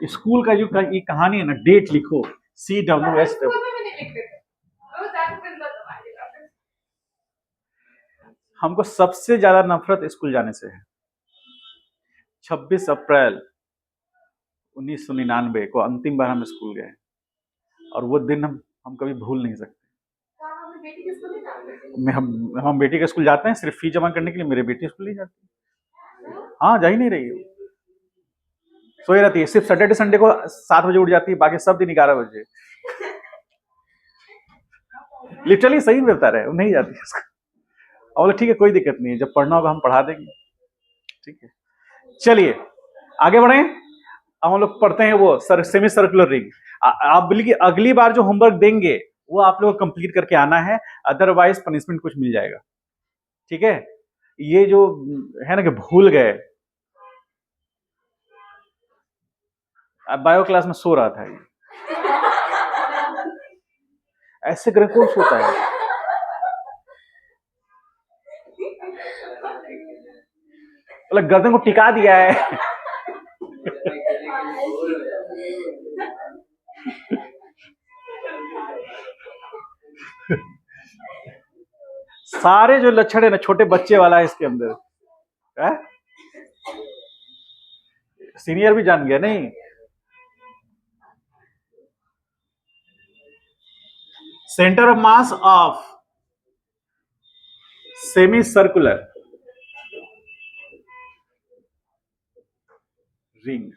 School का जो ये कहानी है ना, डेट लिखो CWS। हमको सबसे ज्यादा नफरत स्कूल जाने से है। 26 अप्रैल 1999 को अंतिम बार हम स्कूल गए, और वो दिन हम कभी भूल नहीं सकते। हम बेटी के स्कूल जाते हैं सिर्फ फीस जमा करने के लिए। मेरी बेटी स्कूल नहीं जाती। हाँ, जा ही नहीं रही है, सोई रहती है। सिर्फ सैटरडे संडे को 7 बजे उठ जाती है, बाकी सब दिन 11 बजे। लिटरली सही में बता रहे, वो नहीं जाती है। और बोले ठीक है, कोई दिक्कत नहीं है, जब पढ़ना होगा हम पढ़ा देंगे। ठीक है, चलिए आगे बढ़े। अब हम लोग पढ़ते हैं वो सेमी सर्कुलर रिंग। आप बोलिए अगली बार जो होमवर्क देंगे वो आप लोग कंप्लीट करके आना है, अदरवाइज पनिशमेंट कुछ मिल जाएगा। ठीक है, ये जो है ना कि भूल गए, बायो क्लास में सो रहा था ये। ऐसे ग्रह कौन सोता है? मतलब गर्दन को टिका दिया है। सारे जो लक्षण है ना छोटे बच्चे वाला है इसके अंदर है? सीनियर भी जान गया नहीं। Centre of mass of semi circular ring.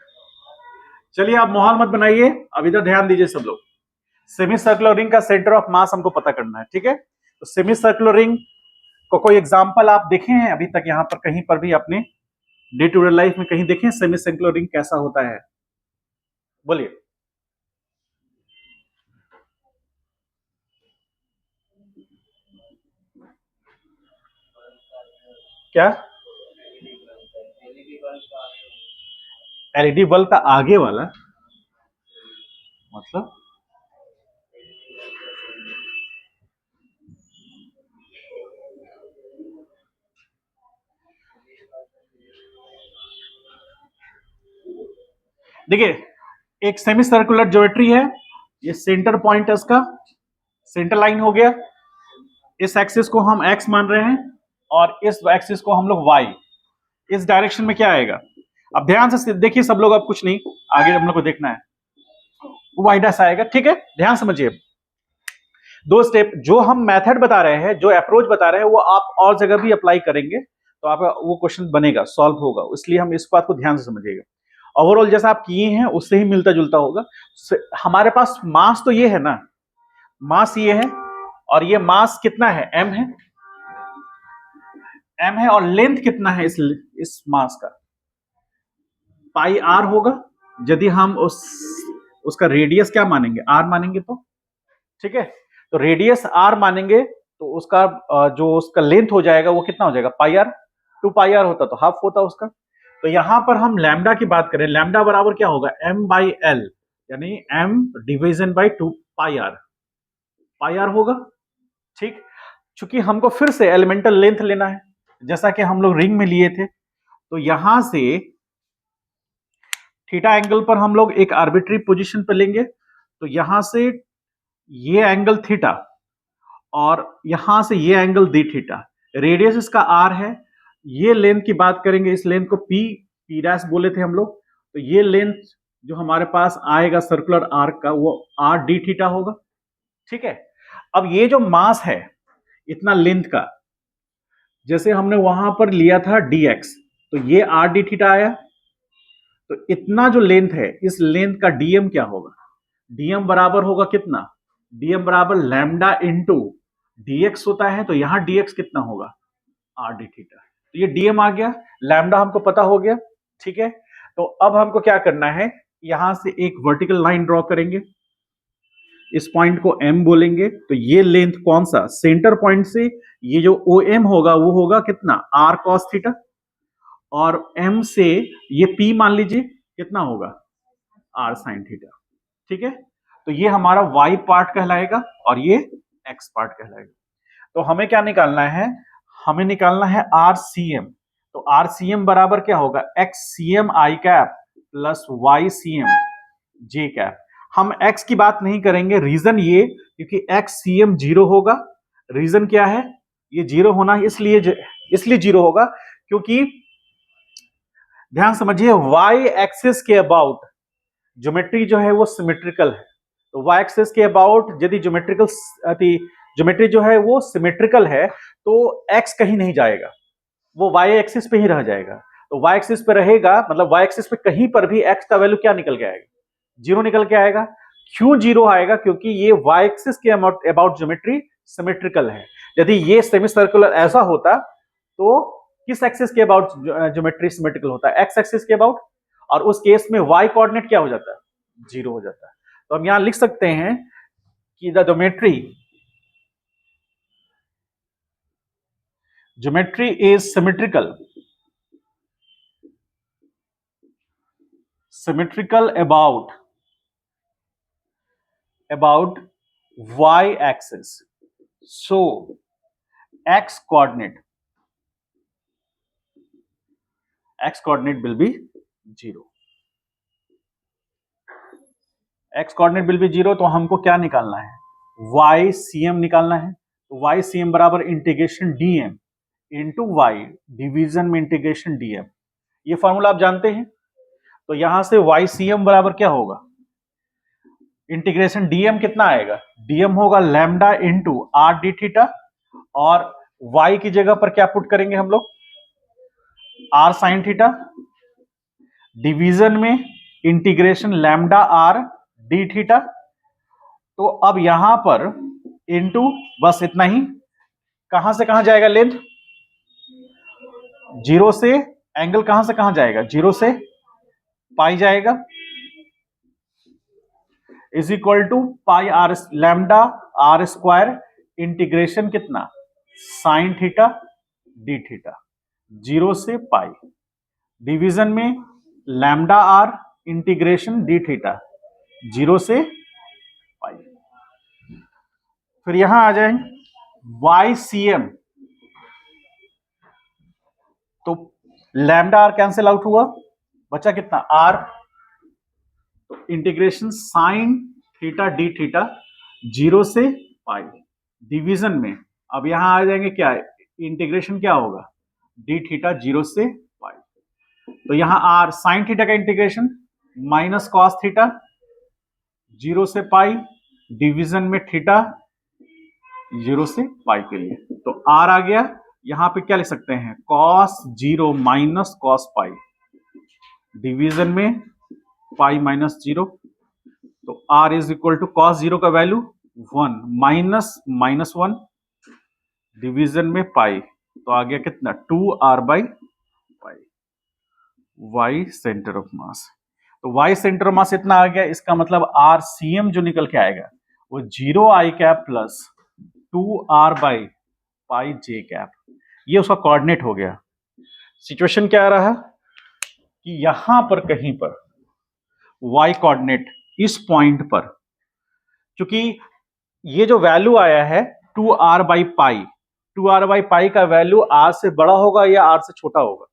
चलिए आप माहौल मत बनाइए, अब इधर ध्यान दीजिए सब लोग। सेमी सर्कुलर रिंग का सेंटर ऑफ मास हमको पता करना है। ठीक है, तो सेमी सर्कुलर रिंग को कोई एग्जांपल आप देखे हैं अभी तक यहां पर कहीं पर भी अपने डे टू डे लाइफ में कहीं देखें सेमी सर्कुलर रिंग कैसा होता है? बोलिए। क्या? एलईडी बल्ब का आगे वाला मतलब? देखिए, एक सेमी सर्कुलर ज्योमेट्री है, ये सेंटर पॉइंट है, इसका सेंटर लाइन हो गया। इस एक्सिस को हम एक्स मान रहे हैं और इस एक्सिस को हम लोग वाई। इस डायरेक्शन में क्या आएगा? अब ध्यान से देखिए सब लोग, अब कुछ नहीं, आगे हम लोग को देखना है। वाई डैश आएगा। ठीक है, ध्यान समझिए। 2 स्टेप जो हम मेथड बता रहे हैं, जो अप्रोच बता रहे हैं, वो आप और जगह भी अप्लाई करेंगे तो आपका वो क्वेश्चन बनेगा, सॉल्व होगा। इसलिए हम इस बात को ध्यान से समझिएगा। ओवरऑल जैसा आप किए हैं उससे ही मिलता जुलता होगा। हमारे पास मास तो ये है ना, मास ये है, और ये मास कितना है? m है, m है, और लेंथ कितना है इस मास का? पाई r होगा। यदि हम उसका रेडियस क्या मानेंगे? r मानेंगे तो ठीक है, तो रेडियस r मानेंगे तो उसका जो उसका लेंथ हो जाएगा वो कितना हो जाएगा? पाई r। 2 पाई r होता तो हाफ होता उसका। तो यहां पर हम लैम्डा की बात करें, लैम्डा बराबर क्या होगा? m बाई एल, यानी m division by 2 pi r होगा। ठीक, चूंकि हमको फिर से एलिमेंटल लेंथ लेना है जैसा कि हम लोग रिंग में लिए थे, तो यहां से थीटा एंगल पर हम लोग एक आर्बिट्री पोजीशन पर लेंगे। तो यहां से ये एंगल थीटा और यहां से ये एंगल डी थीटा। रेडियस इसका आर है। ये लेंथ की बात करेंगे, इस लेंथ को पी डैश बोले थे हम लोग। तो ये लेंथ जो हमारे पास आएगा सर्कुलर आर्क का, वो आर डी थीटा होगा। ठीक है, अब ये जो मास है इतना लेंथ का, जैसे हमने वहां पर लिया था dx, तो ये आर डी थीटा आया। तो इतना जो लेंथ है, इस लेंथ का dm क्या होगा? dm बराबर होगा कितना? dm बराबर लैम्डा इंटू dx होता है, तो यहां dx कितना होगा? R D theta. तो ये dm आ गया, लैम्डा हमको पता हो गया। ठीक है, तो अब हमको क्या करना है? यहां से एक वर्टिकल लाइन ड्रॉ करेंगे, इस पॉइंट को m बोलेंगे। तो ये लेंथ कौन सा? सेंटर पॉइंट से ये जो OM होगा वो होगा कितना? r cos theta. और m से ये p मान लीजिए कितना होगा? r sin theta. ठीक है, तो ये हमारा y पार्ट कहलाएगा और ये x पार्ट कहलाएगा। तो हमें क्या निकालना है, हमें निकालना है RCM। तो RCM बराबर क्या होगा, XCM I cap plus YCM J cap. हम x की बात नहीं करेंगे, रीजन ये क्योंकि XCM 0 होगा। रीजन क्या है, ये 0 होना इसलिए 0 होगा क्योंकि ध्यान समझिए, y एक्सिस के अबाउट ज्योमेट्री जो है वो सिमेट्रिकल है। तो y एक्सिस के अबाउट यदि ज्योमेट्री जो है वो सिमेट्रिकल है तो x कहीं नहीं जाएगा, वो y एक्सिस पे ही रह जाएगा। तो y एक्सिस पे रहेगा मतलब y एक्सिस पे कहीं पर भी x का वैल्यू क्या निकल के आएगा, 0 निकल के आएगा। क्यों 0 आएगा, क्योंकि ये y एक्सिस के अबाउट ज्योमेट्री सिमेट्रिकल है। यदि ये सेमी सर्कुलर ऐसा होता तो किस एक्सिस के अबाउट ज्योमेट्री सिमेट्रिकल होता है, x एक्सिस के अबाउट, और उस केस में y कोऑर्डिनेट क्या हो जाता है, 0 हो जाता है। तो हम यहां लिख सकते हैं कि the geometry is symmetrical about y axis, so x coordinate will be 0। x coordinate will be 0, तो हमको क्या निकालना है, YCM निकालना है। तो YCM बराबर integration DM into y, division में इंटीग्रेशन DM। ये फॉर्मूला आप जानते हैं। तो यहां से YCM बराबर क्या होगा, इंटीग्रेशन DM कितना आएगा, DM होगा lambda into R D theta, और y की जगह पर क्या पुट करेंगे हम लोग, r साइन थीटा, डिवीजन में integration lambda R D theta. तो अब यहां पर इंटू बस इतना ही, कहां से कहां जाएगा लेंथ, 0 से एंगल कहां से कहां जाएगा, 0 से पाई जाएगा, is equal to pi r lambda r square integration कितना, साइन थीटा डी थीटा, 0 से पाई, डिवीजन में lambda r integration d theta, 0 से पाई। फिर यहां आ जाएंगे YCM, तो लैम्डा आर कैंसिल आउट हुआ, बचा कितना आर, तो integration sign theta d theta, 0 से पाई, डिवीजन में अब यहां आ जाएंगे क्या, इंटीग्रेशन क्या होगा, डी थीटा 0 से पाई। तो यहां आर साइन थीटा का इंटीग्रेशन माइनस कॉस थीटा 0 से पाई, डिवीजन में थीटा 0 से पाई के लिए। तो आर आ गया, यहां पे क्या लिख सकते हैं, cos 0 minus cos pi, division में पाई माइनस 0। तो r is equal to cos 0 का वैल्यू 1 माइनस 1, डिवीजन में पाई, तो आ गया कितना 2r by pi. Y centre of mass, तो वाई सेंटर ऑफ मास इतना आ गया, इसका मतलब RCM जो निकल के आएगा वो 0i cap plus 2r by pi J cap, ये उसका कोऑर्डिनेट हो गया। सिचुएशन क्या रहा कि यहां पर कहीं पर y कोऑर्डिनेट इस पॉइंट पर, क्योंकि ये जो वैल्यू आया है 2r by pi, 2r by पाई का वैल्यू r से बड़ा होगा या r से छोटा होगा,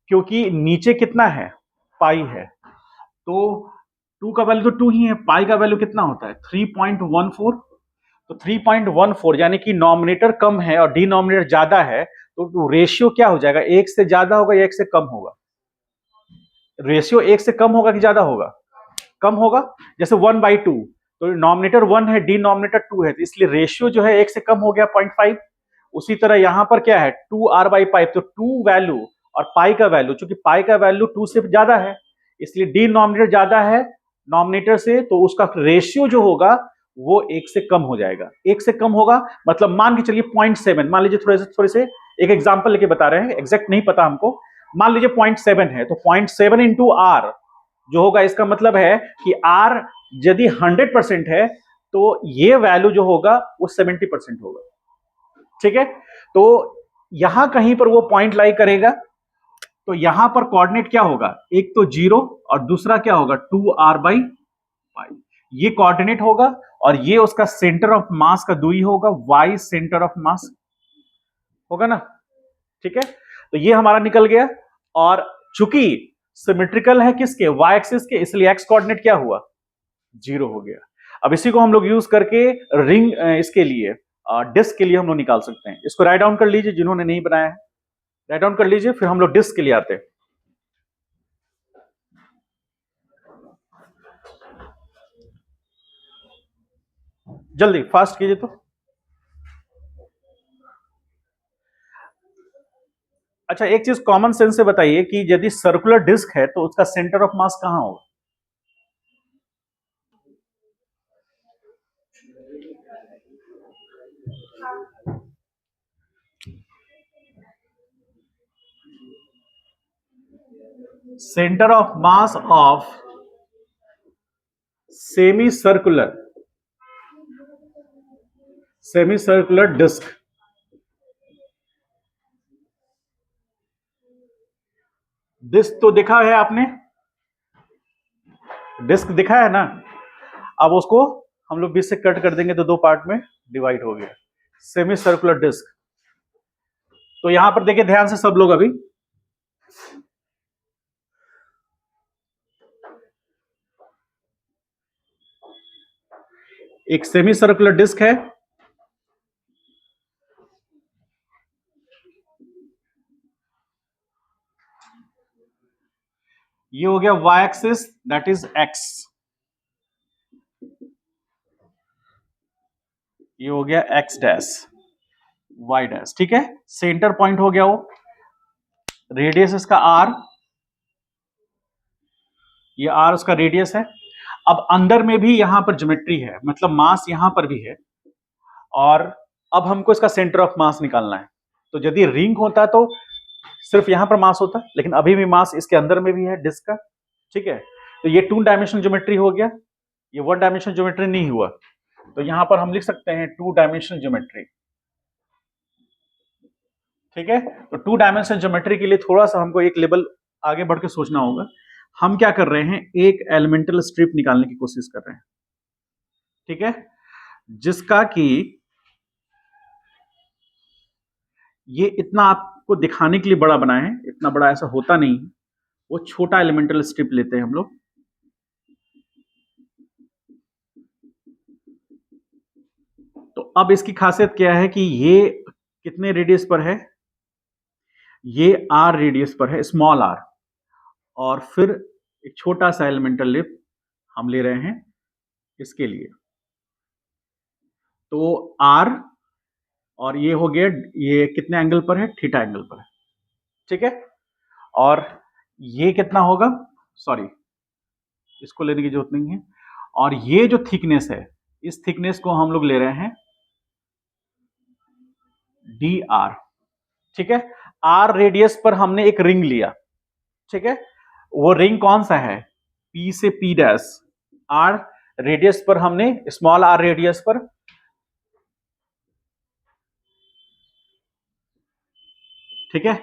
क्योंकि नीचे कितना है, पाई है, तो 2 का वैल्यू तो 2 ही है, पाई का वैल्यू कितना होता है 3.14। तो 3.14 यानी कि नॉमिनेटर कम है और डिनोमिनेटर ज्यादा है, तो रेशियो क्या हो जाएगा, 1 से ज्यादा होगा या 1 से कम होगा, रेशियो 1 से कम होगा कि ज्यादा होगा, कम होगा। जैसे 1/2, तो नॉमिनेटर 1 है, डिनोमिनेटर 2 है, तो इसलिए रेशियो जो है 1 से कम हो गया 0.5। उसी तरह यहां पर क्या है 2r बाई पाई, तो 2 वैल्यू और पाई का वैल्यू, चूंकि पाई का वैल्यू 2 से ज्यादा है इसलिए डिनोमिनेटर ज्यादा है नॉमिनेटर से, तो उसका रेशियो जो होगा वो 1 से कम हो जाएगा। 1 से कम होगा मतलब मान के चलिए 0.7, मान लीजिए थोड़े से एक एग्जांपल लेके बता रहे हैं, एग्जैक्ट नहीं पता हमको, मान लीजिए 0.7 है, तो 0.7 इंटू आर जो होगा, इसका मतलब है कि आर यदि 100% है तो ये वैल्यू जो होगा वो 70% होगा, ठीक है। तो यहां कहीं पर वो पॉइंट लाई करेगा, तो यहां पर कोऑर्डिनेट क्या होगा, एक तो 0 और दूसरा क्या होगा 2r बाई पाई, ये कोऑर्डिनेट होगा। और ये उसका सेंटर ऑफ मास का दूरी होगा, y सेंटर ऑफ मास होगा ना, ठीक है। तो ये हमारा निकल गया, और चूंकि सिमेट्रिकल है किसके, y एक्सिस के, इसलिए x कोऑर्डिनेट क्या हुआ, 0 हो गया। अब इसी को हम लोग यूज करके रिंग इसके लिए डिस्क के लिए हम लोग निकाल सकते हैं। इसको राइट डाउन कर लीजिए जिन्होंने नहीं बनाया है, राइट डाउन कर लीजिए, फिर हम लोग डिस्क के लिए आते हैं। जल्दी फास्ट कीजिए। तो अच्छा, एक चीज कॉमन सेंस से बताइए कि यदि सर्कुलर डिस्क है तो उसका सेंटर ऑफ मास कहां होगा? Centre of mass of semi circular disc, disc तो देखा है आपने, डिस्क दिखा है ना। अब उसको हम लोग 20 से कट कर देंगे तो दो पार्ट में डिवाइड हो गया, सेमी सर्कुलर डिस्क। तो यहां पर देखिए ध्यान से सब लोग, अभी एक सेमी सर्कुलर डिस्क है, ये हो गया y axis that is x, ये हो गया x डैश y डैश, ठीक है। सेंटर पॉइंट हो गया वो, रेडियस इसका r, ये r उसका रेडियस है। अब अंदर में भी यहां पर ज्योमेट्री है, मतलब मास यहां पर भी है, और अब हमको इसका सेंटर ऑफ मास निकालना है। तो यदि रिंग होता तो सिर्फ यहां पर मास होता, लेकिन अभी भी मास इसके अंदर में भी है डिस्क का, ठीक है। तो ये 2 डायमेंशनल ज्योमेट्री हो गया, ये 1 डायमेंशनल ज्योमेट्री नहीं हुआ। तो यहां पर हम लिख सकते हैं 2 डायमेंशनल ज्योमेट्री, ठीक है। तो 2 डायमेंशनल ज्योमेट्री के लिए थोड़ा सा हमको एक लेवल आगे बढ़ के सोचना होगा। हम क्या कर रहे हैं, एक एलिमेंटल स्ट्रिप निकालने की कोशिश कर रहे हैं, ठीक है, जिसका कि ये इतना आपको दिखाने के लिए बड़ा बनाए हैं, इतना बड़ा ऐसा होता नहीं है, वो छोटा एलिमेंटल स्ट्रिप लेते हैं हम लोग। तो अब इसकी खासियत क्या है कि ये कितने रेडियस पर है, ये r रेडियस पर है, स्मॉल r, और फिर एक छोटा सा एलिमेंटल लिप हम ले रहे हैं इसके लिए। तो r, और ये हो गया, ये कितने एंगल पर है, थीटा एंगल पर है, ठीक है। और ये कितना होगा, सॉरी इसको लेने की जरूरत नहीं है। और ये जो थिकनेस है, इस थिकनेस को हम लोग ले रहे हैं dr, ठीक है। r रेडियस पर हमने एक रिंग लिया, ठीक है। वो रिंग कौन सा है, p से p डैश, r रेडियस पर हमने, स्मॉल r रेडियस पर, ठीक है,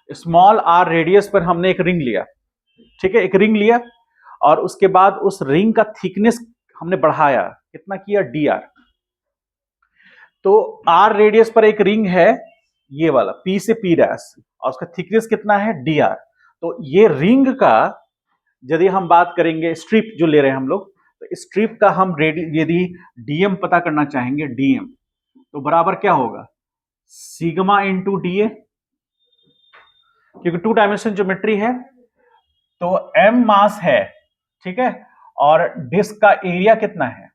स्मॉल r रेडियस पर हमने एक रिंग लिया, ठीक है, एक रिंग लिया, और उसके बाद उस रिंग का थिकनेस हमने बढ़ाया, कितना किया, dr। तो r रेडियस पर एक रिंग है, ये वाला p से p डैश, और उसका थिकनेस कितना है, dr। तो ये रिंग का यदि हम बात करेंगे, स्ट्रिप जो ले रहे हैं हम लोग, तो स्ट्रिप का हम यदि dm पता करना चाहेंगे, dm तो बराबर क्या होगा, सिग्मा इंटू डी ए, क्योंकि 2 डायमेंशन ज्योमेट्री है। तो m मास है, ठीक है, और डिस्क का एरिया कितना है,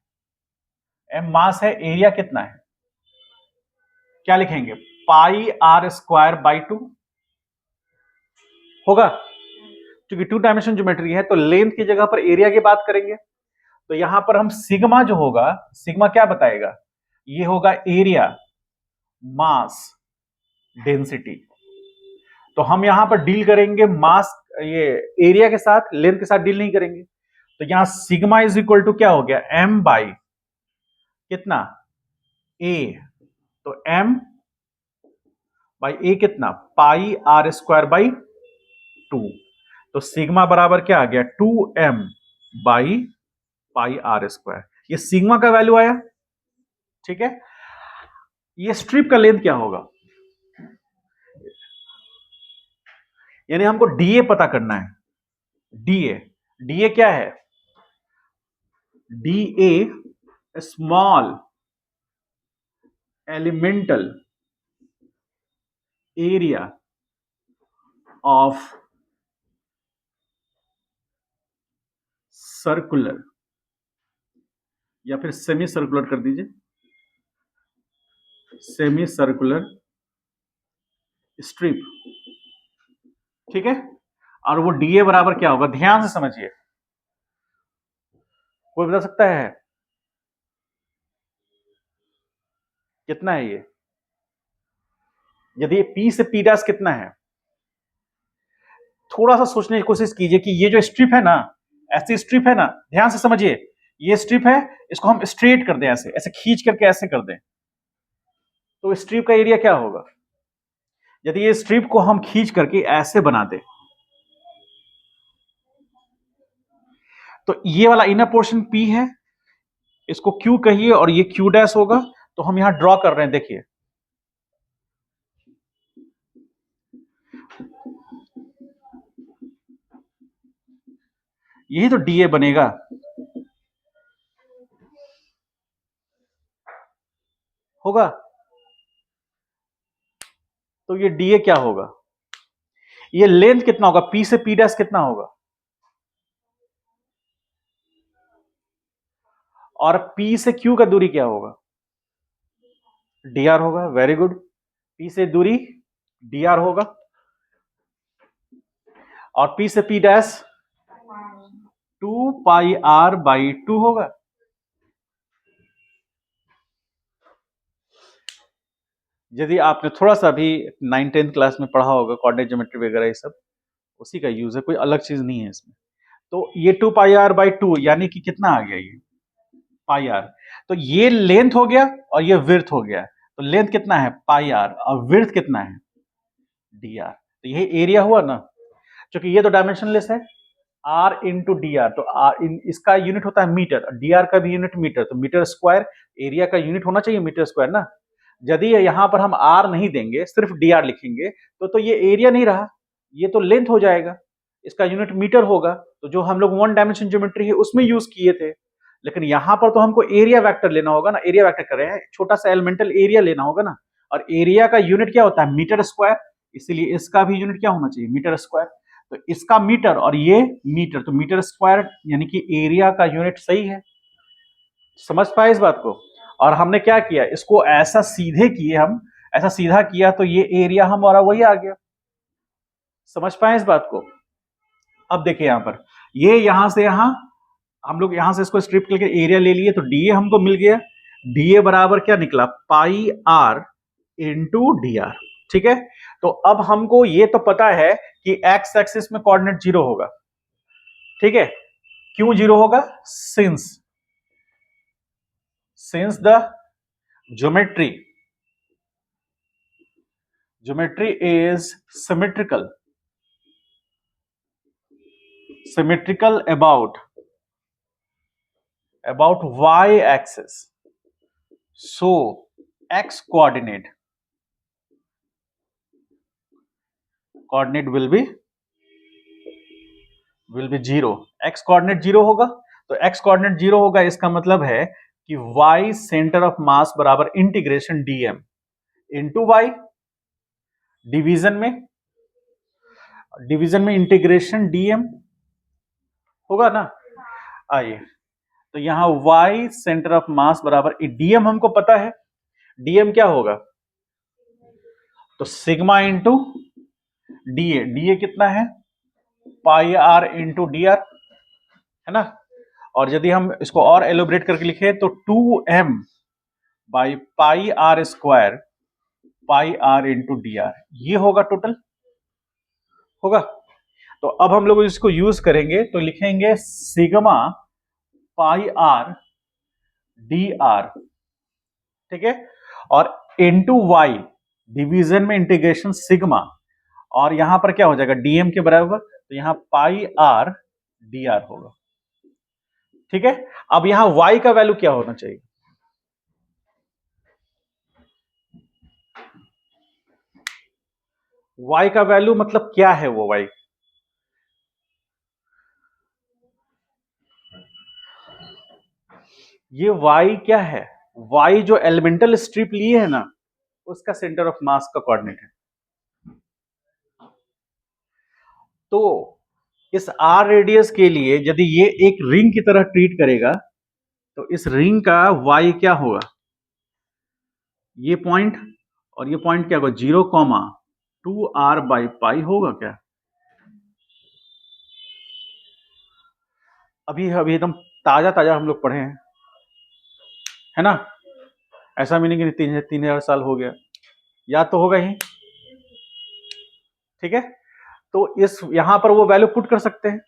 m मास है, एरिया कितना है, क्या लिखेंगे, पाई r स्क्वायर बाई 2 होगा, क्योंकि 2 डायमेंशन ज्योमेट्री है। तो लेंथ की जगह पर एरिया की बात करेंगे, तो यहां पर हम सिग्मा जो होगा, सिग्मा क्या बताएगा, ये होगा एरिया मास डेंसिटी। तो हम यहां पर डील करेंगे मास, ये एरिया के साथ, लेंथ के साथ डील नहीं करेंगे। तो यहां सिग्मा इज इक्वल टू क्या हो गया, m बाई कितना, a, तो m बाई a कितना, पाई r स्क्वायर बाई 2। तो सिग्मा बराबर क्या आ गया, 2m by pi r square. ये सिग्मा का वैल्यू आया, ठीक है। ये स्ट्रिप का लेंथ क्या होगा, यानी हमको डीए पता करना है। डीए, डीए क्या है, DA small elemental area of circular, या फिर सेमी सर्कुलर कर दीजिए, सेमी सर्कुलर स्ट्रिप, ठीक है। और वो डीए बराबर क्या होगा, ध्यान से समझिए, कोई बता सकता है कितना है ये, यदि पी से पी डैश कितना है, थोड़ा सा सोचने की कोशिश कीजिए कि ये जो स्ट्रिप है ना, ऐसी स्ट्रिप है ना, ध्यान से समझिए, ये स्ट्रिप है, इसको हम स्ट्रेट कर दें, ऐसे ऐसे खींच करके ऐसे कर दें, तो स्ट्रिप का एरिया क्या होगा, यदि ये स्ट्रिप को हम खींच करके ऐसे बना दें, तो ये वाला इनर पोर्शन पी है, इसको क्यू कहिए, और ये क्यू डैश होगा, तो हम यहां ड्रॉ कर रहे हैं, देखिए यही तो डीए बनेगा, होगा। तो ये डीए क्या होगा, ये लेंथ कितना होगा, पी से पी डैश कितना होगा, और पी से क्यू का दूरी क्या होगा, डीआर होगा, वेरी गुड। पी से दूरी डीआर होगा, और पी से पी डैश 2πr/2 होगा। यदि आपने थोड़ा सा भी 9th-10th क्लास में पढ़ा होगा कोऑर्डिनेट ज्योमेट्री वगैरह, ये सब उसी का यूज है, कोई अलग चीज नहीं है इसमें। तो ये 2πr/2 यानी कि कितना आ गया, ये पाई आर, तो ये लेंथ हो गया और ये विड्थ हो गया, तो लेंथ कितना है पाई आर और विड्थ कितना है डी आर, तो यही एरिया हुआ ना, क्योंकि ये तो डायमेंशनलेस है, आर इंटू डी आर, तो इसका यूनिट होता है मीटर, डी आर का भी यूनिट मीटर, तो मीटर स्क्वायर एरिया का यूनिट होना चाहिए मीटर स्क्वायर ना। यदि यहां पर हम आर नहीं देंगे, सिर्फ डी आर लिखेंगे, तो ये एरिया नहीं रहा, ये तो लेंथ हो जाएगा, इसका यूनिट मीटर होगा, तो जो हम लोग वन डायमेंशन ज्योमेट्री है उसमें यूज किए थे। लेकिन यहां पर तो हमको एरिया वेक्टर लेना होगा ना, एरिया वेक्टर कर रहे हैं, छोटा सा एलिमेंटल एरिया लेना होगा ना, और एरिया का यूनिट क्या होता है मीटर स्क्वायर, इसीलिए इसका भी यूनिट क्या होना चाहिए मीटर स्क्वायर, तो इसका मीटर और ये मीटर, तो मीटर स्क्वायर यानी कि एरिया का यूनिट सही है। समझ पाए इस बात को, और हमने क्या किया, इसको ऐसा सीधे किए, हम ऐसा सीधा किया, तो ये एरिया हमारा वही आ गया। समझ पाए इस बात को। अब देखिए यहां पर, ये यहां से यहां हम लोग यहां से इसको स्ट्रिप करके एरिया ले लिए, तो डीए हमको मिल गया, डीए बराबर क्या निकला पाई आर इंटू डी आर, ठीक है। तो अब हमको ये तो पता है कि एक्स एक्सिस में कोऑर्डिनेट 0 होगा, ठीक है। क्यों 0 होगा, since the geometry is symmetrical about y axis, so x coordinate will be 0, x coordinate 0 होगा, तो x coordinate 0 होगा, इसका मतलब है कि y सेंटर ऑफ मास बराबर integration dm into y, division में इंटीग्रेशन dm होगा ना। आइए, तो यहां y सेंटर ऑफ मास बराबर dm हमको पता है, dm क्या होगा, तो सिग्मा इंटू डीए, डीए कितना है पाई आर इंटू डी आर, है ना। और यदि हम इसको और एलोबरेट करके लिखे तो 2m by pi r square pi r into d r, ये होगा टोटल, होगा। तो अब हम लोग इसको यूज करेंगे, तो लिखेंगे sigma pi R D R, ठीक है, और इंटू वाई, डिवीजन में इंटीग्रेशन सिग्मा, और यहां पर क्या हो जाएगा डीएम के बराबर, तो यहां पाई आर डी आर होगा, ठीक है, अब यहां y का वैल्यू क्या होना चाहिए? y का वैल्यू मतलब क्या है वो y? ये y क्या है? y जो एलिमेंटल स्ट्रिप लिए है ना, उसका सेंटर ऑफ मास का कोऑर्डिनेट है। तो इस r रेडियस के लिए यदि ये एक रिंग की तरह ट्रीट करेगा तो इस रिंग का y क्या होगा? ये पॉइंट और ये पॉइंट क्या होगा? 0,2r/पाई होगा क्या? अभी अभी एकदम ताजा ताजा हम लोग पढ़े हैं, है ना? ऐसा भी नहीं कि 3,000 साल हो गया, याद तो होगा ही। ठीक है, तो इस यहां पर वो वैल्यू पुट कर सकते हैं,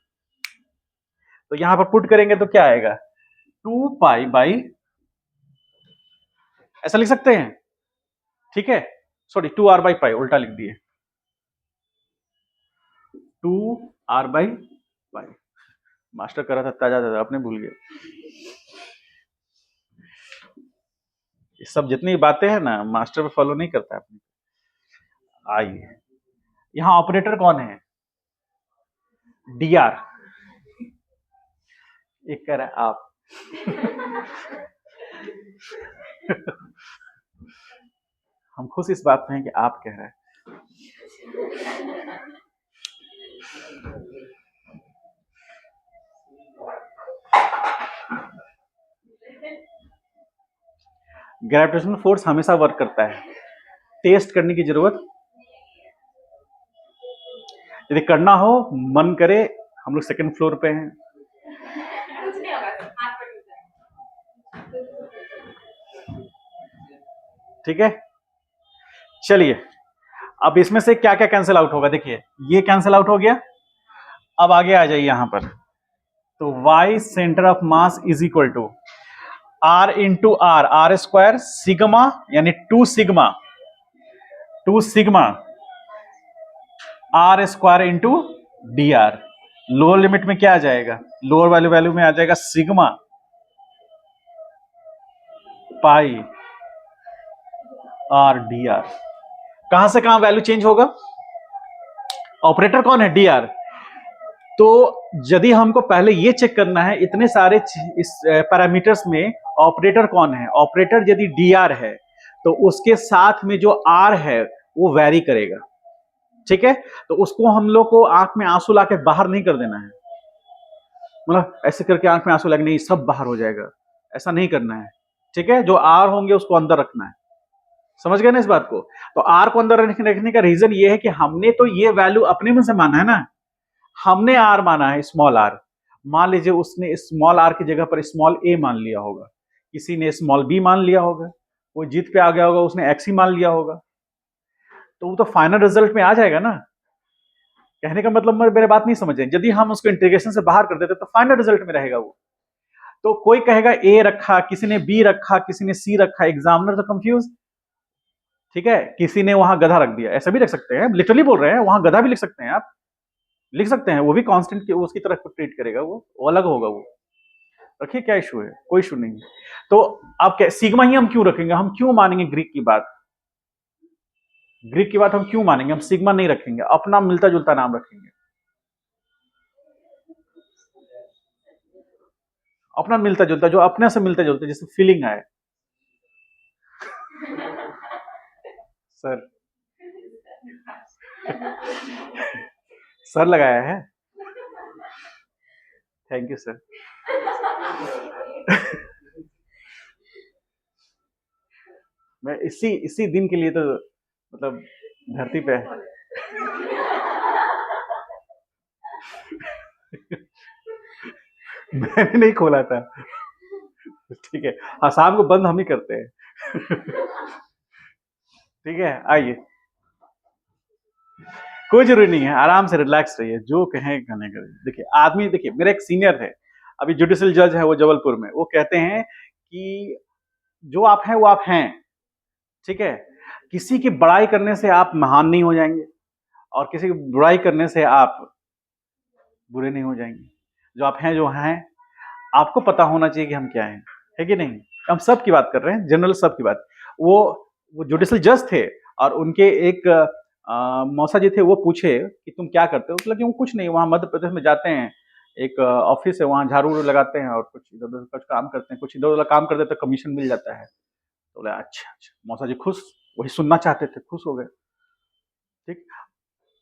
तो यहां पर पुट करेंगे तो क्या आएगा? 2 पाई, ऐसा लिख सकते हैं। ठीक है, सॉरी 2r/पाई उल्टा लिख दिए, 2r/पाई। मास्टर कर रहा था ताजा ताजा, अपने भूल गए। ये सब जितनी बातें हैं ना, मास्टर पे फॉलो नहीं करता अपनी। आइए, यहां ऑपरेटर कौन है? dr। एक कह रहा है आप। हम खुश इस बात में हैं कि आप कह रहे हैं। ग्रेविटेशनल फोर्स हमेशा वर्क करता है, टेस्ट करने की जरूरत, यदि करना हो, मन करे, हम लोग सेकंड फ्लोर पे हैं। ठीक है, चलिए, अब इसमें से क्या क्या कैंसिल आउट होगा? देखिए, ये कैंसिल आउट हो गया। अब आगे आ जाइए यहां पर, तो y centre of mass is equal to r into r square sigma, यानी 2 sigma r square into d r. Lower limit में क्या आ जाएगा? लोअर वैल्यू में आ जाएगा sigma pi r d r. कहां से कहां वैल्यू चेंज होगा? ऑपरेटर कौन है? D r. तो यदि हमको पहले ये चेक करना है इतने सारे इस पैरामीटर्स में ऑपरेटर कौन है, ऑपरेटर यदि डी आर है तो उसके साथ में जो आर है वो वैरी करेगा। ठीक है, तो उसको हम लोग को आंख में आंसू लाके बाहर नहीं कर देना है, मतलब ऐसे करके आंख में आंसू लगे नहीं सब बाहर हो जाएगा, ऐसा नहीं करना है। ठीक है, जो आर होंगे उसको अंदर रखना है। समझ गए ना इस बात को? तो आर को अंदर रखने का रीजन ये है कि हमने तो ये वैल्यू अपने में से माना है ना, हमने आर माना है स्मॉल आर। मान लीजिए उसने स्मॉल आर की जगह पर स्मॉल ए मान लिया होगा, किसी ने स्मॉल बी मान लिया होगा, कोई जीत पे आ गया होगा उसने एक्स ही मान लिया होगा, तो वो तो फाइनल रिजल्ट में आ जाएगा ना। कहने का मतलब मेरे बात नहीं समझे, यदि हम उसको इंटीग्रेशन से बाहर कर देते तो फाइनल रिजल्ट में रहेगा वो। तो कोई कहेगा ए रखा, किसी ने बी रखा, किसी ने सी रखा, एग्जामिनर तो कंफ्यूज। ठीक है, किसी ने वहां गधा रख दिया, ऐसा भी रख सकते हैं, लिटरली बोल रहे हैं, वहां गधा भी लिख सकते हैं, आप लिख सकते हैं, वो भी कांस्टेंट उसकी तरह ट्रीट करेगा, वो अलग होगा वो। रखिए, क्या इशू है? कोई इशू नहीं है। तो आप क्या सिग्मा ही हम क्यों रखेंगे? हम क्यों मानेंगे ग्रीक की बात? ग्रीक की बात हम क्यों मानेंगे? हम सिग्मा नहीं रखेंगे, अपना मिलता जुलता नाम रखेंगे, अपना मिलता जुलता, जो अपने से मिलता जुलता, जैसे फीलिंग आए। सर सर लगाया है, थैंक यू सर। मैं इसी इसी दिन के लिए तो मतलब धरती पे मैंने नहीं खोला था। ठीक है, हाँ, शाम को बंद हम ही करते हैं। ठीक है, आइए, कोई जरूरी नहीं है, आराम से रिलैक्स रहिए, जो कहें कहने करें। देखिए आदमी, देखिए मेरे एक सीनियर थे, अभी जुडिशियल जज है वो जबलपुर में, वो कहते हैं कि जो आप हैं वो आप हैं। ठीक है, किसी की बड़ाई करने से आप महान नहीं हो जाएंगे और किसी की बुराई करने से आप बुरे नहीं हो जाएंगे। जो आप हैं जो हैं, आपको पता होना चाहिए कि हम क्या हैं, है कि नहीं? हम सब की बात कर रहे हैं, जनरल सब की बात। वो वो जुडिशियल जज थे और उनके एक मौसा जी थे, वो पूछे कि तुम क्या करते हो? बोला कि वो कुछ नहीं, वहाँ मध्य प्रदेश में जाते हैं, एक ऑफिस है, वहाँ झाड़ू लगाते हैं और कुछ इधर उधर कुछ काम करते हैं, कुछ इधर उधर काम करते हैं तो कमीशन मिल जाता है। तो बोले अच्छा अच्छा, मौसा जी खुश, वही सुनना चाहते थे, खुश हो गए। ठीक।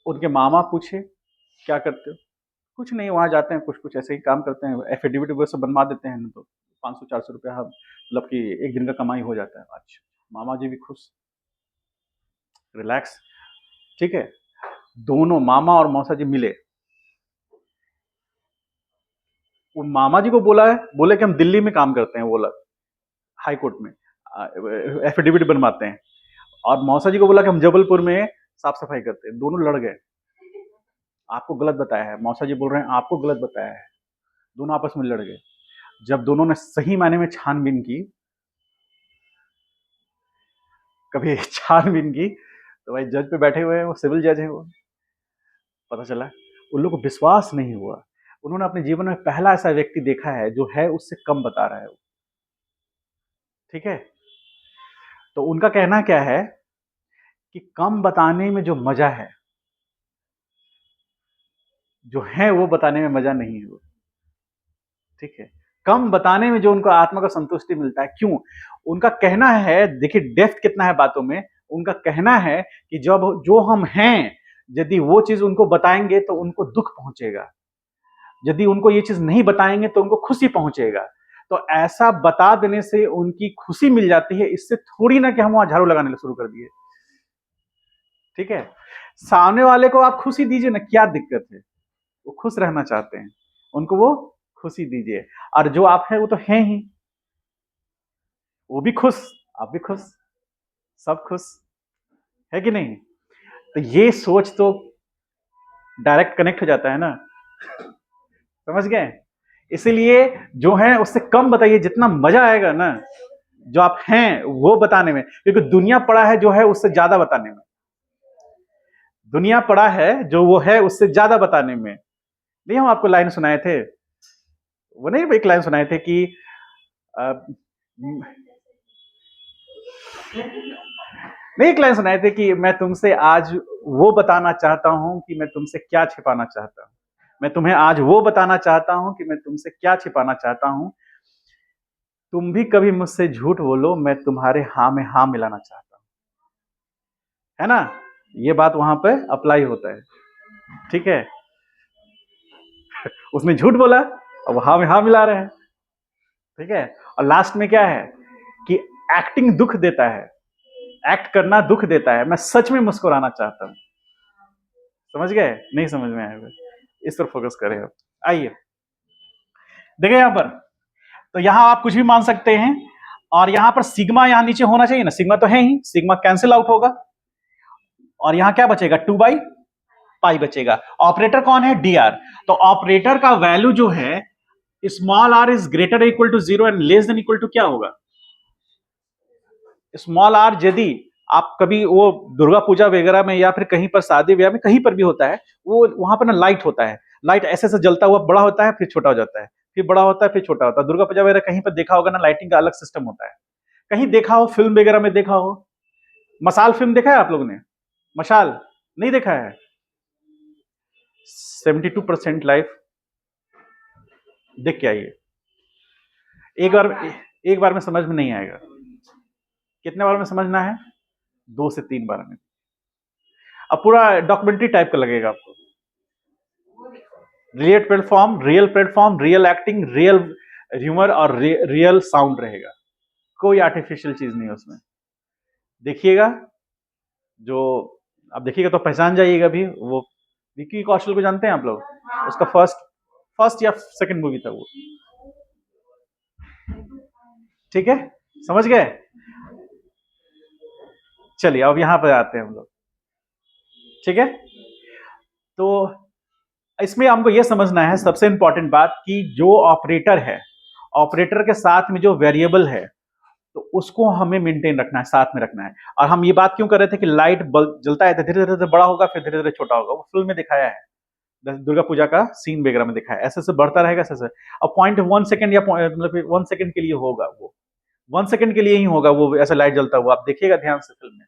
उनके मामा पूछे क्या करते हो? कुछ नहीं, वहाँ जाते हैं, कुछ कुछ ऐसे ही काम करते हैं, एफिडेविट वगैरह सब बनवा देते हैं, तो 500-400 रुपया मतलब कि एक दिन का कमाई हो जाता है। अच्छा, मामा जी भी खुश, रिलैक्स। ठीक है। दोनों मामा और मौसा जी मिले, उन मामा जी को बोला है, बोले कि हम दिल्ली में काम करते हैं, बोला हाई कोर्ट में एफिडेविट बनवाते हैं, और मौसा जी को बोला कि हम जबलपुर में साफ सफाई करते हैं। दोनों लड़ गए, आपको गलत बताया है, मौसा जी बोल रहे हैं आपको गलत बताया है। दोनों आपस में लड़ गए। जब दोनों ने सही मायने में छानबीन की, कभी छानबीन की, तो भाई जज पे बैठे हुए हैं, वो सिविल जज है, वो पता चला उन लोगों को विश्वास नहीं हुआ। उन्होंने अपने जीवन में पहला ऐसा व्यक्ति देखा है जो है उससे कम बता रहा है वो। ठीक है। तो उनका कहना क्या है कि कम बताने में जो मजा है, जो है वो बताने में मजा नहीं है वो। ठीक है। कम बताने में जो उनको आत्मा का संतुष्टि मिलता है, क्यों? उनका कहना है, देखिए डेप्थ कितना है बातों में। उनका कहना है कि जब जो हम हैं, यदि वो चीज उनको बताएंगे तो उनको दुख पहुंचेगा, यदि उनको ये चीज नहीं बताएंगे तो उनको खुशी पहुंचेगा। तो ऐसा बता देने से उनकी खुशी मिल जाती है, इससे थोड़ी ना कि हम वहां झाड़ू लगाने शुरू कर दिए। ठीक है। सामने वाले को आप खुशी दीजिए ना, क्या दिक्कत है? वो खुश रहना चाहते हैं, उनको वो खुशी दीजिए। और जो आप हैं वो तो हैं ही, वो भी खुश, आप भी खुश, सब खुश, है कि नहीं? तो ये सोच तो डायरेक्ट कनेक्ट हो जाता है ना, समझ गए? इसीलिए जो है उससे कम बताइए, जितना मजा आएगा ना जो आप हैं वो बताने में, क्योंकि दुनिया पड़ा है जो है उससे ज्यादा बताने में। दुनिया पड़ा है जो वो है उससे ज्यादा बताने में। नहीं, हम आपको लाइन सुनाए थे, वो नहीं, एक लाइन सुनाए थे कि आ, नहीं, एक लाइन सुनाए थे कि मैं तुमसे आज वो बताना चाहता हूं कि मैं तुमसे क्या छिपाना चाहता हूं। मैं तुम्हें आज वो बताना चाहता हूं कि मैं तुमसे क्या छिपाना चाहता हूं। तुम भी कभी मुझसे झूठ बोलो, मैं तुम्हारे हाँ में हाँ मिलाना चाहता हूं। है ना? ये बात वहां पे अप्लाई होता है। ठीक है। उसने झूठ बोला, अब हाँ में हाँ मिला रहे हैं। ठीक है। और लास्ट में क्या है कि एक्टिंग दुख देता है, एक्ट करना दुख देता है, मैं सच में मुस्कुराना चाहता हूं। समझ गए? नहीं समझ में आएगा, इस पर फोकस करें अब। आइए देखिए यहां पर, तो यहां आप कुछ भी मान सकते हैं, और यहां पर सिग्मा यहां नीचे होना चाहिए ना, सिग्मा तो है ही, सिग्मा कैंसिल आउट होगा, और यहां क्या बचेगा? 2/पाई बचेगा। ऑपरेटर कौन है? D r. तो ऑपरेटर का वैल्यू जो है, small r is greater equal to 0 and less than equal to क्या होगा? स्मॉल आर यदि आप कभी वो दुर्गा पूजा वगैरह में या फिर कहीं पर शादी ब्याह में कहीं पर भी होता है, वो वहां पर ना लाइट होता है, लाइट ऐसे ऐसे जलता हुआ बड़ा होता है, फिर छोटा हो जाता है, फिर बड़ा होता है, फिर छोटा होता है। दुर्गा पूजा वगैरह कहीं पर देखा होगा ना, लाइटिंग का अलग सिस्टम होता है। कहीं देखा हो, फिल्म वगैरह में देखा हो, मसाल फिल्म देखा है आप लोगों ने? मशाल नहीं देखा है? 72% लाइफ देख के आइए, एक बार, एक बार में समझ में नहीं आएगा। कितने बार में समझना है? 2 से 3 बार में। अब पूरा डॉक्यूमेंट्री टाइप का लगेगा आपको। Real platform, real acting, real humour और रियल साउंड रहेगा, कोई आर्टिफिशियल चीज नहीं है उसमें। देखिएगा, जो आप देखिएगा तो पहचान जाइएगा भी। वो विक्की कौशल को जानते हैं आप लोग? उसका फर्स्ट या सेकंड मूवी था वो। ठीक है, समझ गए? चलिए अब यहां पर आते हैं हम लोग। ठीक है। तो इसमें हमको यह समझना है सबसे इंपॉर्टेंट बात कि जो ऑपरेटर है, ऑपरेटर के साथ में जो वेरिएबल है, तो उसको हमें मेंटेन रखना है, साथ में रखना है। और हम ये बात क्यों कर रहे थे कि लाइट बल्ब जलता है तो धीरे धीरे बड़ा होगा, फिर धीरे धीरे छोटा होगा, वो फिल्म में दिखाया है। दुर्गा पूजा का सीन वगैरह में दिखा है, ऐसे ऐसे बढ़ता रहेगा ऐसे ऐसे। अब 0.1 सेकंड या मतलब 1 सेकंड के लिए होगा वो, 1 सेकंड के लिए ही होगा वो ऐसा लाइट जलता हुआ, आप देखिएगा ध्यान से फिल्म में।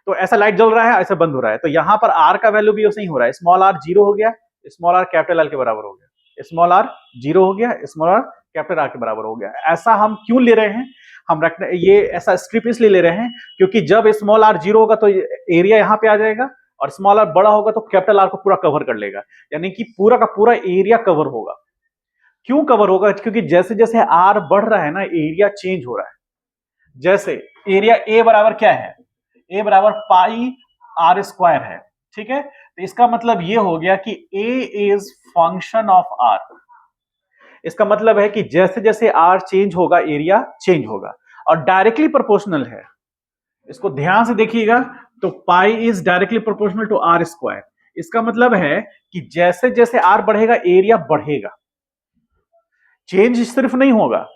तो ऐसा लाइट जल रहा है, ऐसा बंद हो रहा है। तो यहाँ पर आर का वैल्यू भी वैसे ही हो रहा है, स्मॉल आर 0 हो गया, स्मॉल आर कैपिटल आर के बराबर हो गया, स्मॉल आर 0 हो गया, स्मॉल आर कैपिटल आर के बराबर हो गया। ऐसा हम क्यों ले रहे हैं, हम रखने ये ऐसा स्ट्रिप इसलिए ले रहे हैं क्योंकि जब स्मॉल आर 0 होगा तो एरिया यहाँ पे आ जाएगा, और स्मॉल आर बड़ा होगा तो कैपिटल आर को पूरा कवर कर लेगा, यानी कि पूरा का पूरा एरिया कवर होगा। क्यों कवर होगा, क्योंकि जैसे जैसे आर बढ़ रहा है ना, एरिया चेंज हो रहा है। जैसे एरिया ए बराबर क्या है, ए बराबर पाई आर स्क्वायर है, ठीक है। तो इसका मतलब ये हो गया कि ए इज फंक्शन ऑफ आर। इसका मतलब है कि जैसे जैसे आर चेंज होगा एरिया चेंज होगा, और डायरेक्टली प्रोपोर्शनल है। इसको ध्यान से देखिएगा, तो pi is directly proportional to r square. इसका मतलब है कि जैसे जैसे आर बढ़ेगा एरिया बढ़ेगा, चेंज सिर्फ नहीं होगा,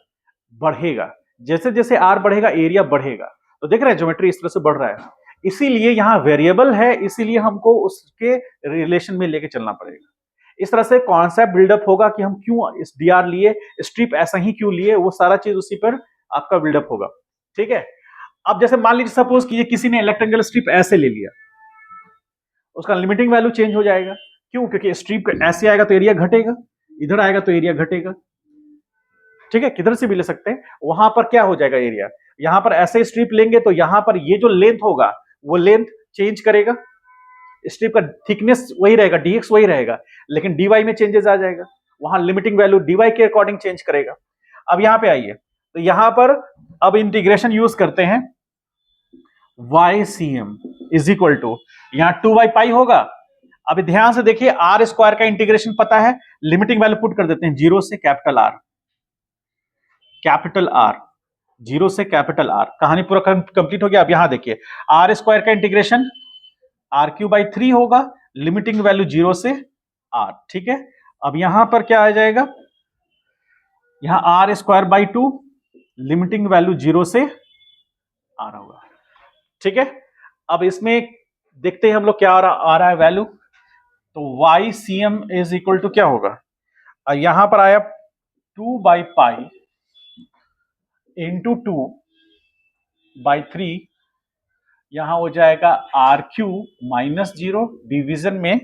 बढ़ेगा। जैसे जैसे आर बढ़ेगा एरिया बढ़ेगा। तो देख रहे हैं ज्योमेट्री इस तरह से बढ़ रहा है, इसीलिए यहां वेरिएबल है, इसीलिए हमको उसके रिलेशन में लेके चलना पड़ेगा। इस तरह से कॉन्सेप्ट बिल्डअप होगा कि हम क्यों इस डीआर लिए, स्ट्रिप ऐसा ही क्यों लिए, वो सारा चीज उसी पर आपका बिल्डअप होगा, ठीक है। अब जैसे मान लीजिए सपोज कीजिए किसी ने इलेक्ट्रिकल स्ट्रिप ऐसे ले लिया, उसका लिमिटिंग वैल्यू चेंज हो जाएगा। क्यों, क्योंकि स्ट्रिप ऐसे आएगा तो एरिया घटेगा, इधर आएगा तो एरिया घटेगा, ठीक है। किधर से भी ले सकते हैं, वहां पर क्या हो जाएगा एरिया, यहां पर ऐसे स्ट्रिप लेंगे तो यहां पर ये जो लेंथ होगा वो लेंथ चेंज करेगा, स्ट्रिप का थिकनेस वही रहेगा, डीएक्स वही रहेगा, लेकिन डीवाई में चेंजेस आ जाएगा, वहां लिमिटिंग वैल्यू डीवाई के अकॉर्डिंग चेंज करेगा। अब यहां पे आइए, तो यहां पर अब इंटीग्रेशन यूज करते हैं, y C M is equal to, यहां 2/पाई होगा। अब ध्यान से देखिए, आर स्क्वायर का इंटीग्रेशन पता है, लिमिटिंग वैल्यू पुट कर देते हैं 0 से कैपिटल आर, कैपिटल आर 0 से कैपिटल आर, कहानी पूरा कंप्लीट हो गया। अब यहां देखिए, आर स्क्वायर का इंटीग्रेशन r³ होगा, लिमिटिंग वैल्यू 0 से r, ठीक है। अब यहां पर क्या आ जाएगा, यहां r²/2, लिमिटिंग वैल्यू 0 से r होगा, ठीक है। अब इसमें देखते हैं हम लोग क्या आ रहा है वैल्यू, तो YCM इज इक्वल टू क्या होगा, यहां पर आया 2/पाई इंटू 2/3, यहां हो जाएगा R³ -0, डिवीजन में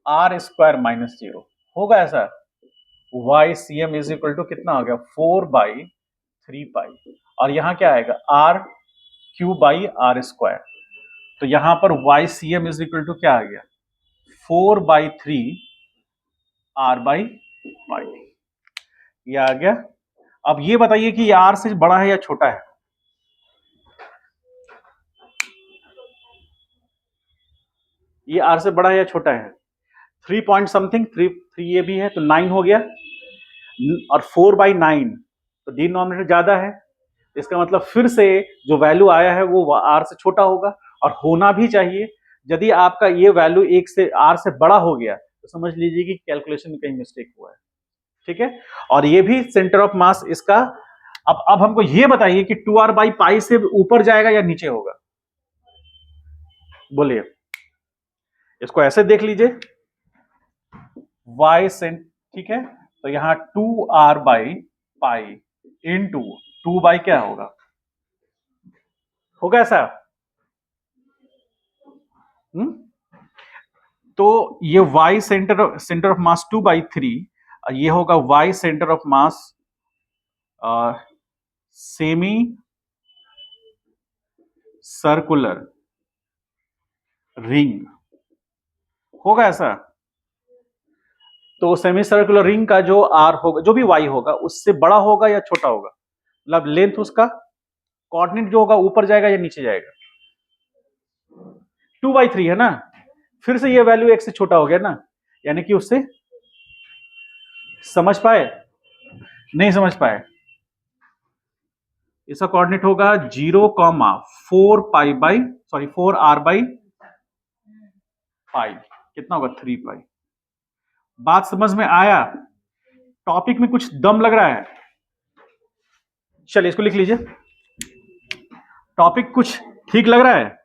r² -0 होगा ऐसा। YCM इज इक्वल टू कितना हो गया, 4/3पाई, और यहां क्या आएगा R³/r²। तो यहां पर YCM इज इक्वल टू क्या आ गया, 4/3r/पाई, ये आ गया। अब ये बताइए कि ये r से बड़ा है या छोटा है, ये r से बड़ा है या छोटा है, 3 पॉइंट समथिंग, 3 ये भी है तो 9 हो गया, और 4/9 तो डिनोमिनेटर ज्यादा है, इसका मतलब फिर से जो वैल्यू आया है वो r से छोटा होगा, और होना भी चाहिए। यदि आपका ये वैल्यू 1 से r से बड़ा हो गया तो समझ लीजिए कि कैलकुलेशन में कहीं मिस्टेक हुआ है, ठीक है। और ये भी सेंटर ऑफ मास इसका। अब हमको ये बताइए कि 2r/पाई से ऊपर जाएगा या नीचे होगा, बोलिए। इसको ऐसे देख लीजिए, y सेंट, ठीक है। तो यहां 2r/पाई इंटू 2 क्या होगा ऐसा। तो ये y सेंटर ऑफ मास 2/3, ये होगा y centre of mass semi circular ring, होगा ऐसा। तो सेमी सर्कुलर रिंग का जो r होगा, जो भी y होगा, उससे बड़ा होगा या छोटा होगा, मतलब लेंथ उसका कोऑर्डिनेट जो होगा ऊपर जाएगा या नीचे जाएगा, 2/3 है ना, फिर से ये वैल्यू 1 से छोटा हो गया ना, यानी कि उससे, समझ पाए, नहीं समझ पाए, इसका कोऑर्डिनेट होगा 4r/पाई, कितना होगा 3 पाई। बात समझ में आया, टॉपिक में कुछ दम लग रहा है, चलिए इसको लिख लीजिए, टॉपिक कुछ ठीक लग रहा है।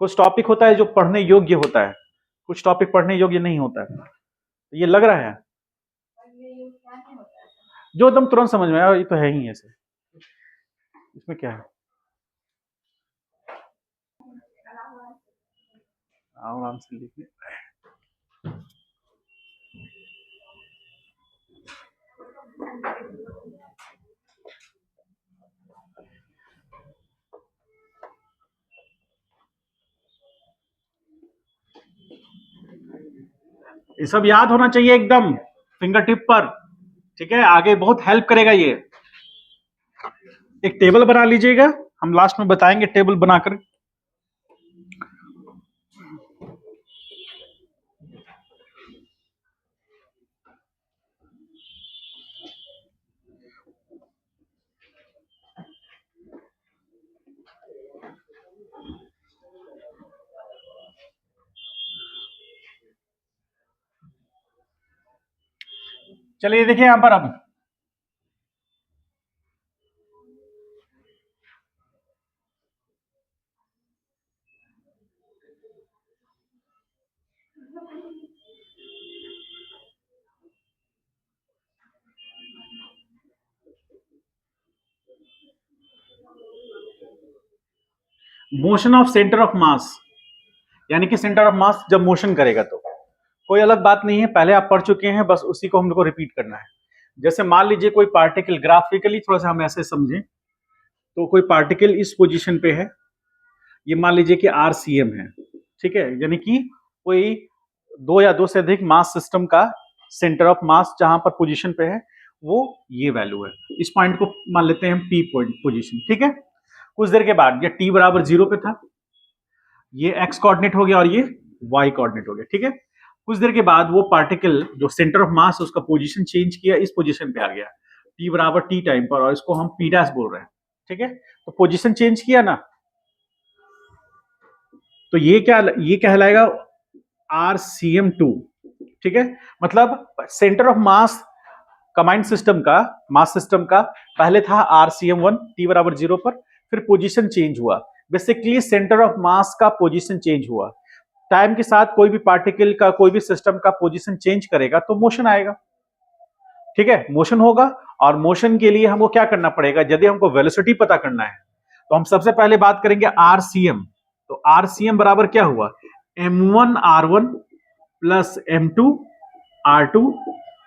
कुछ टॉपिक होता है जो पढ़ने योग्य होता है, कुछ टॉपिक पढ़ने योग्य नहीं होता है, तो ये लग रहा है जो एकदम तुरंत समझ में आया ये तो है ही ऐसे, इसमें क्या है, आराम से लिखिए। ये सब याद होना चाहिए एकदम फिंगर टिप पर, ठीक है, आगे बहुत हेल्प करेगा ये। एक टेबल बना लीजिएगा, हम लास्ट में बताएंगे टेबल बनाकर। चलिए देखिए यहां पर अब मोशन ऑफ सेंटर ऑफ मास, यानी कि सेंटर ऑफ मास जब मोशन करेगा तो कोई अलग बात नहीं है, पहले आप पढ़ चुके हैं, बस उसी को हम लोग को रिपीट करना है। जैसे मान लीजिए कोई पार्टिकल, ग्राफिकली थोड़ा सा हम ऐसे समझें तो कोई पार्टिकल इस पोजीशन पे है, ये मान लीजिए कि RCM है, ठीक है, यानी कि कोई दो या दो से अधिक मास सिस्टम का सेंटर ऑफ मास जहां पर पोजीशन पे है वो ये वैल्यू है। इस पॉइंट को मान लेते हैं हम P पॉइंट पोजीशन, ठीक है। कुछ देर के बाद ये T बराबर 0 पे था, ये X कोऑर्डिनेट हो गया और ये Y कोऑर्डिनेट हो गया, ठीक है। कुछ देर के बाद वो पार्टिकल जो सेंटर ऑफ मास उसका पोजीशन चेंज किया, इस पोजीशन पे आ गया T बराबर T टाइम पर, और इसको हम P डैश बोल रहे हैं, ठीक है। तो पोजीशन चेंज किया ना, तो ये क्या, ये कहलाएगा RCM2, ठीक है। मतलब centre of mass combined system का, मास सिस्टम का पहले था RCM1 T बराबर 0 पर, फिर पोजीशन चेंज हुआ, बेसिकली सेंटर ऑफ मास का पोजीशन चेंज हुआ। टाइम के साथ कोई भी पार्टिकल का, कोई भी सिस्टम का पोजीशन चेंज करेगा तो मोशन आएगा, ठीक है, मोशन होगा। और मोशन के लिए हमको क्या करना पड़ेगा, यदि हमको वेलोसिटी पता करना है तो हम सबसे पहले बात करेंगे RCM। तो RCM बराबर क्या हुआ, M1R1 plus M2R2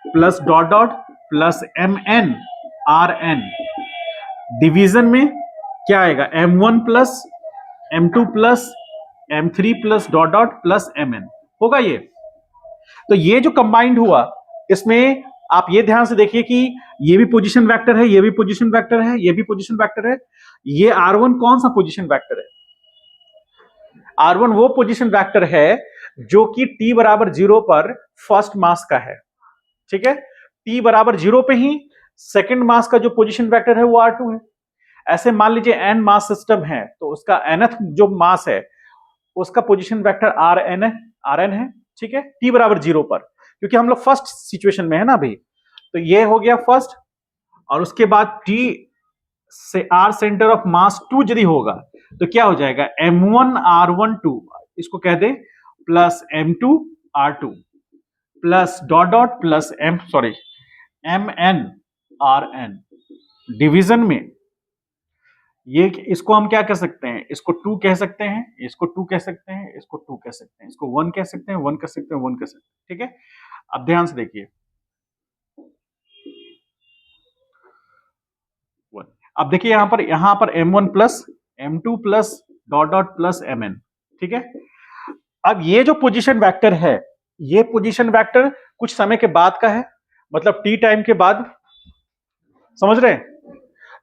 plus dot dot plus MNRN। Division में क्या आएगा, M1 plus M2 plus M3 plus dot dot plus MN होगा ये। तो ये जो कंबाइंड हुआ, इसमें आप ये ध्यान से देखिए कि ये भी पोजीशन वेक्टर है, ये भी पोजीशन वेक्टर है, ये भी पोजीशन वेक्टर है। ये R1 कौन सा पोजीशन वेक्टर है, R1 वो पोजीशन वेक्टर है जो कि T बराबर 0 पर फर्स्ट मास का है, ठीक है। T बराबर 0 पे ही सेकंड मास का जो पोजीशन वेक्टर है वो R2 है। ऐसे मान लीजिए n मास सिस्टम है तो उसका nth जो मास है उसका पोजीशन वेक्टर Rn है, ठीक है, T बराबर 0 पर, क्योंकि हम लोग फर्स्ट सिचुएशन में है ना अभी। तो ये हो गया फर्स्ट, और उसके बाद T से R सेंटर ऑफ मास 2 यदि होगा तो क्या हो जाएगा, M1R12 इसको कह दे plus M2R2 plus dot dot plus MNRN। Division में ये, इसको हम क्या कह सकते हैं, इसको 2 कह सकते हैं, इसको 2 कह सकते हैं, इसको 2 कह सकते हैं, इसको 1 कह सकते हैं, 1 कह सकते हैं, 1 कह सकते हैं, ठीक है। अब ध्यान से देखिए, 1। अब देखिए यहां पर M1 plus M2 plus dot dot plus MN, ठीक है। अब ये जो पोजीशन वेक्टर है, ये पोजीशन वेक्टर कुछ समय के बाद का है, मतलब T टाइम के बाद, समझ रहे हैं।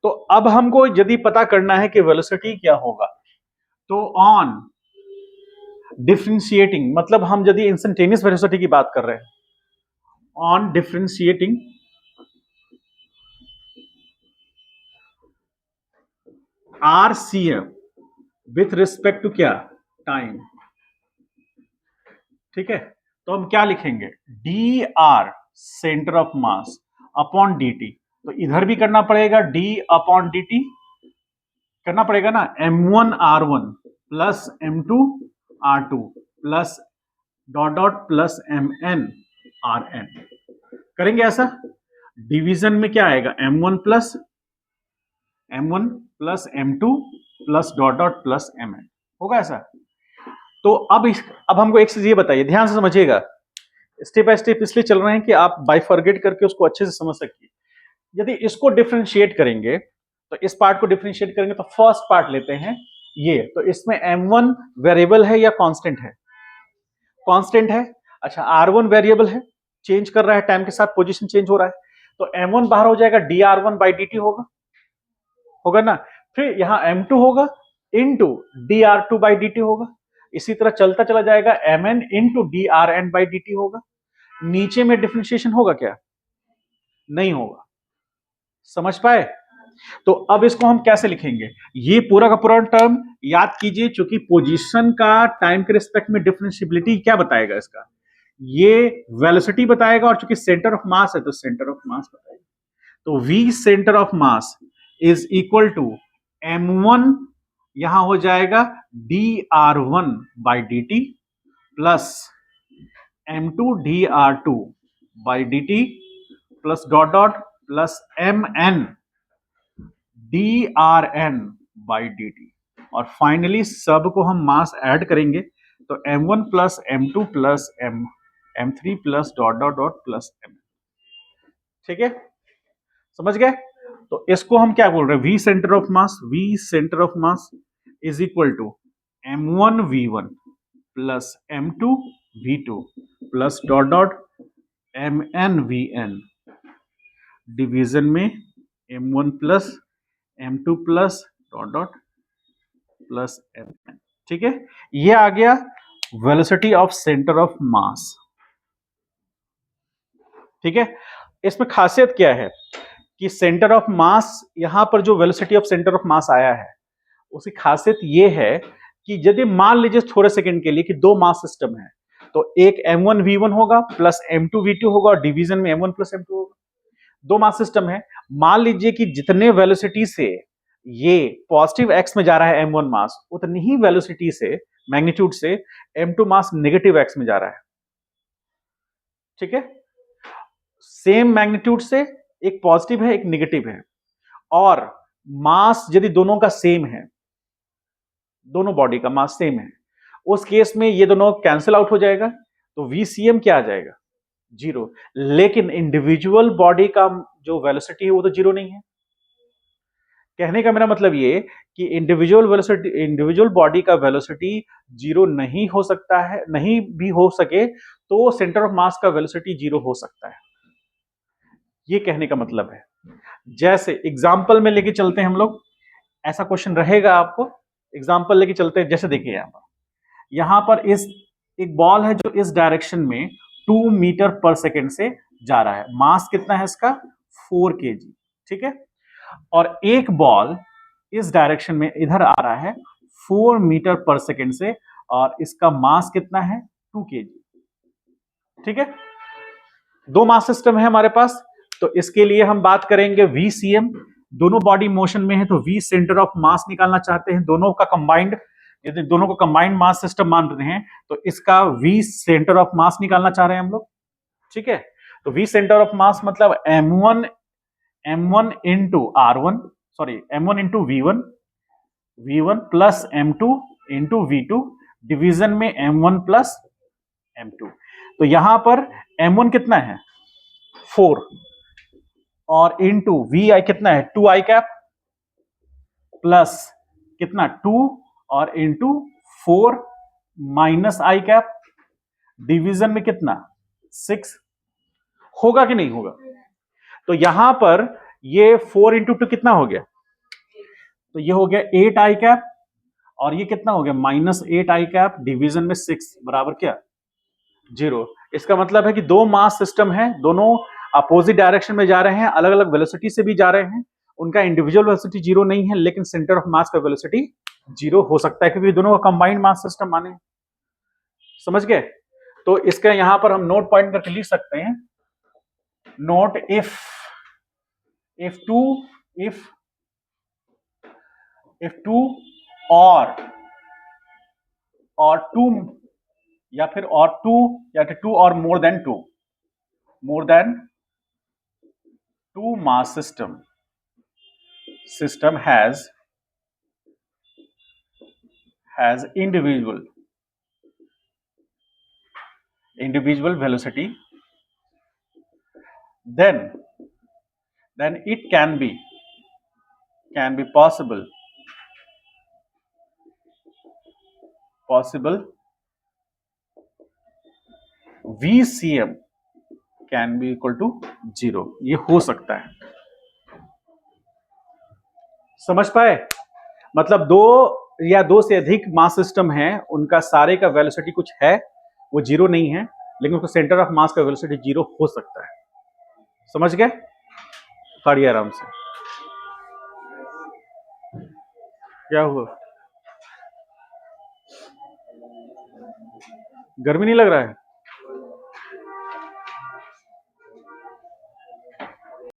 तो अब हमको यदि पता करना है कि वेलोसिटी क्या होगा, तो ऑन डिफरेंशिएटिंग, मतलब हम यदि इंस्टेंटेनियस वेलोसिटी की बात कर रहे हैं, on differentiating RCM with respect to क्या, टाइम, ठीक है। तो हम क्या लिखेंगे, dr centre of mass upon dt। तो इधर भी करना पड़ेगा, d अपॉन dt करना पड़ेगा ना, M1R1 plus M2R2 plus dot dot plus M N R N. करेंगे ऐसा। डिवीजन में क्या आएगा, m1 plus m2 plus dot dot plus mn, होगा ऐसा। तो अब हमको एक चीज ये बताइए, ध्यान से समझिएगा, स्टेप बाय स्टेप इसलिए चल रहे हैं कि आप बाइफर्गेट करके उसको अच्छे से समझ सकिए। यदि इसको डिफरेंशिएट करेंगे, तो इस पार्ट को डिफरेंशिएट करेंगे, तो फर्स्ट पार्ट लेते हैं ये। तो इसमें m1 वेरिएबल है या कांस्टेंट है? कांस्टेंट है। अच्छा, r1 वेरिएबल है, चेंज कर रहा है टाइम के साथ, पोजीशन चेंज हो रहा है, तो m1 बाहर हो जाएगा, dr1 बाई dt होगा, होगा ना। फिर यहां m2 होगा इंटू dr2 बाई dt होगा। इसी तरह चलता चला जाएगा, mn into drn by dt होगा। नीचे में डिफरेंशिएशन होगा क्या? नहीं होगा। समझ पाए? तो अब इसको हम कैसे लिखेंगे, ये पूरा का पूरा टर्म याद कीजिए, क्योंकि पोजीशन का टाइम के रिस्पेक्ट में डिफरेंशिएबिलिटी क्या बताएगा इसका, ये वेलोसिटी बताएगा, और चूंकि सेंटर ऑफ मास है तो सेंटर ऑफ मास बताएगा। तो v centre of mass is equal to m1, यहां हो जाएगा dr1 by dt plus m2 dr2 by dt plus dot dot plus mn dRn by dt। और फाइनली सब को हम मास ऐड करेंगे, तो m1 plus m2 plus m3 plus dot dot dot plus m। ठीक है, समझ गए? तो इसको हम क्या बोल रहे हैं, v centre of mass, v centre of mass is equal to m1 v1 plus m2 v2 plus dot dot mn vn, division में m1 plus m2 plus dot dot plus mn। ठीक है, ये आ गया velocity of centre of mass. ठीक है, इसमें खासियत क्या है कि सेंटर ऑफ मास, यहां पर जो वेलोसिटी ऑफ सेंटर ऑफ मास आया है, उसकी खासियत यह है कि यदि मान लीजिए थोड़े सेकंड के लिए कि दो मास सिस्टम है, तो एक m1 v1 होगा प्लस m2 v2 होगा, और डिवीजन में m1 प्लस m2 होगा। दो मास सिस्टम है, मान लीजिए कि जितने वेलोसिटी से ये पॉजिटिव एक्स में जा रहा है m1 मास, उतनी ही वेलोसिटी से, मैग्नीट्यूड से m2 मास नेगेटिव एक्स में जा रहा है। ठीक है, सेम मैग्नीट्यूड से, एक पॉजिटिव है एक नेगेटिव है, और मास यदि दोनों का सेम है, दोनों बॉडी का मास सेम है, उस केस में ये दोनों कैंसिल आउट हो जाएगा, तो VCM क्या आ जाएगा, जीरो। लेकिन इंडिविजुअल बॉडी का जो वेलोसिटी है वो तो जीरो नहीं है। कहने का मेरा मतलब ये कि इंडिविजुअल बॉडी का वेलोसिटी जीरो नहीं हो सकता है, नहीं भी हो सके तो सेंटर ऑफ मास का वेलोसिटी जीरो हो सकता है, ये कहने का मतलब है। जैसे एग्जांपल में लेके चलते हैं हम लोग, ऐसा क्वेश्चन रहेगा आपको, एग्जांपल लेके चलते हैं। जैसे देखिए यहां पर इस एक बॉल है जो इस डायरेक्शन में 2 मीटर पर सेकेंड से जा रहा है, मास कितना है इसका, 4 kg। ठीक है, और एक बॉल इस डायरेक्शन में इधर आ रहा है 4 मीटर पर सेकेंड से, और इसका मास कितना है, 2 kg। ठीक है, दो मास सिस्टम है हमारे पास, तो इसके लिए हम बात करेंगे VCM। दोनों बॉडी मोशन में है, तो V सेंटर ऑफ मास निकालना चाहते हैं, दोनों का कंबाइंड, यदि दोनों को कंबाइंड मास सिस्टम मान रहे हैं, तो इसका V सेंटर ऑफ मास निकालना चाह रहे हैं हम लोग। ठीक है, तो V सेंटर ऑफ मास मतलब m1 into r1, sorry m1 into v1 plus m2 into v2, division में m1 प्लस m2। तो यहां पर m1 कितना है, 4, और इंटू वी आई कितना है, 2i कैप, प्लस कितना 2, और इंटू 4 माइनस आई कैप, डिवीजन में कितना 6, होगा कि नहीं होगा। तो यहां पर ये 4 इंटू 2 कितना हो गया, तो ये हो गया 8i कैप, और ये कितना हो गया -8i कैप, डिवीजन में 6 बराबर क्या, 0। इसका मतलब है कि दो मास सिस्टम है, दोनों अपोजिट डायरेक्शन में जा रहे हैं, अलग अलग वेलोसिटी से भी जा रहे हैं, उनका इंडिविजुअल वेलोसिटी जीरो नहीं है, लेकिन सेंटर ऑफ मास का वेलोसिटी जीरो हो सकता है, क्योंकि दोनों का कंबाइंड मास सिस्टम माने। समझ गए? तो इसका यहां पर हम नोट पॉइंट करके लिख सकते हैं, note if two or two या फिर और टू, या फिर टू और more than two, more than two mass system has individual velocity, then it can be possible VCM can be equal to 0। ये हो सकता है। समझ पाए? मतलब दो या दो से अधिक मास सिस्टम है, उनका सारे का वेलोसिटी कुछ है, वो जीरो नहीं है, लेकिन उसका सेंटर ऑफ मास का वेलोसिटी जीरो हो सकता है। समझ गए? पढ़िए आराम से। क्या हुआ? गर्मी नहीं लग रहा है?